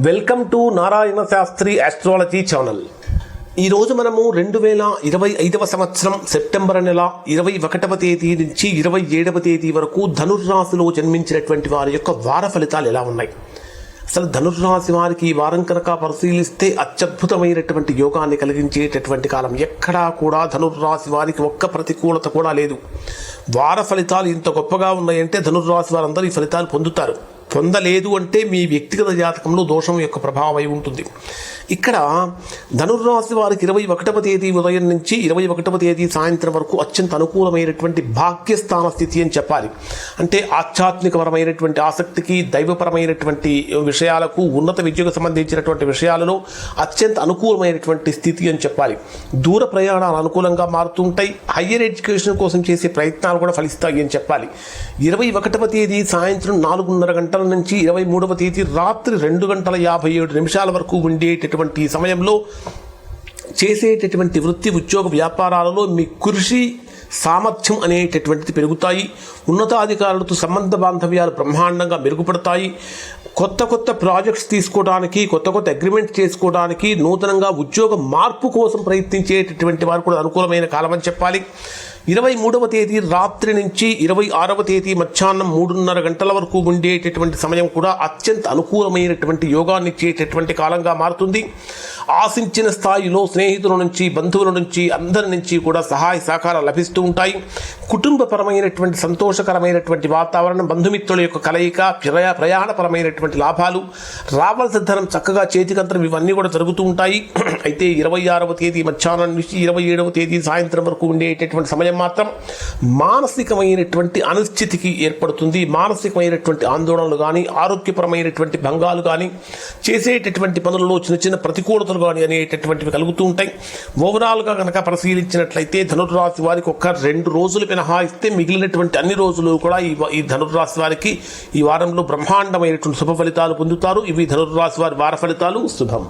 Welcome to Narayana Shastri astrology channel. ఈరోజు మనము 2025వ సంవత్సరం సెప్టెంబర్ నెల 21వ తేదీ నుంచి 27వ తేదీ వరకు ధనుర్రాశిలో జన్మించినటువంటి వారి యొక్క వార ఫలితాలు ఎలా ఉన్నాయి, అసలు ధనుర్రాశి వారికి ఈ వారం కనుక పరిశీలిస్తే అత్యద్భుతమైనటువంటి యోగాన్ని కలిగించేటటువంటి కాలం. ఎక్కడా కూడా ధనుర్రాశి వారికి ఒక్క ప్రతికూలత కూడా లేదు. వార ఫలితాలు ఇంత గొప్పగా ఉన్నాయంటే ధనుర్రాశి వారందరూ ఈ ఫలితాలు పొందుతారు. పొందలేదు అంటే మీ వ్యక్తిగత జాతకంలో దోషం యొక్క ప్రభావం అయి ఉంటుంది. ఇక్కడ ధనుర్రాశి వారికి 21వ తేదీ ఉదయం నుంచి 21వ తేదీ సాయంత్రం వరకు అత్యంత అనుకూలమైనటువంటి భాగ్యస్థాన స్థితి అని చెప్పాలి. అంటే ఆధ్యాత్మికపరమైనటువంటి ఆసక్తికి, దైవపరమైనటువంటి విషయాలకు, ఉన్నత విద్యకు సంబంధించినటువంటి విషయాలలో అత్యంత అనుకూలమైనటువంటి స్థితి అని చెప్పాలి. దూర ప్రయాణాలు అనుకూలంగా మారుతుంటాయి. హయ్యర్ ఎడ్యుకేషన్ కోసం చేసే ప్రయత్నాలు కూడా ఫలిస్తాయి అని చెప్పాలి. 21వ తేదీ సాయంత్రం 4:30 గంటల నుంచి 23వ తేదీ రాత్రి 2:57 వరకు ఉండేటటువంటి సమయంలో చేసేటటువంటి వృత్తి, ఉద్యోగ, వ్యాపారాలలో మీ కృషి సామర్థ్యం అనేటటువంటిది పెరుగుతాయి. ఉన్నతాధికారులతో సంబంధ బాంధవ్యాలు బ్రహ్మాండంగా మెరుగుపడతాయి. కొత్త ప్రాజెక్ట్స్ తీసుకోవడానికి, కొత్త అగ్రిమెంట్ చేసుకోవడానికి, నూతనంగా ఉద్యోగ మార్పు కోసం ప్రయత్నించేటటువంటి వారు కూడా అనుకూలమైన కాలం అని చెప్పాలి. 23వ తేదీ రాత్రి నుంచి 26వ తేదీ మధ్యాహ్నం 3:30 గంటల వరకు ఉండేటటువంటి సమయం కూడా అత్యంత అనుకూలమైనటువంటి యోగాన్ని ఇచ్చేటటువంటి కాలంగా మారుతుంది. ఆశించిన స్థాయిలో స్నేహితుల నుంచి, బంధువుల నుంచి, అందరి నుంచి కూడా సహాయ సహకారాలు లభిస్తూ ఉంటాయి. కుటుంబపరమైనటువంటి సంతోషకరమైనటువంటి వాతావరణం, బంధుమిత్రుల యొక్క కలయిక, ప్రయాణపరమైనటువంటి లాభాలు, రావాల్సిన ధనం చక్కగా చేతికంతరం, ఇవన్నీ కూడా జరుగుతూ ఉంటాయి. అయితే 26వ తేదీ మధ్యాహ్నం నుంచి 27వ తేదీ సాయంత్రం వరకు ఉండేటటువంటి సమయం మాత్రం మానసికమైనటువంటి అనిశ్చితికి ఏర్పడుతుంది. మానసికమైనటువంటి ఆందోళనలు కానీ, ఆరోగ్యపరమైనటువంటి భంగాలు కానీ, చేసేటటువంటి పనులలో చిన్న ప్రతికూలతలు కానీ అనేటటువంటివి కలుగుతూ ఉంటాయి. ఓవరాల్గా కనుక పరిశీలించినట్లయితే ధనుర్రాశి వారికి ఒక్క 2 రోజులు మినహాయిస్తే మిగిలినటువంటి అన్ని రోజులు కూడా ఈ ధనుర్రాశి వారికి ఈ వారంలో బ్రహ్మాండమైనటువంటి శుభ ఫలితాలు పొందుతారు. ఇవి ధనుర్రాశి వారి వార ఫలితాలు. శుభం.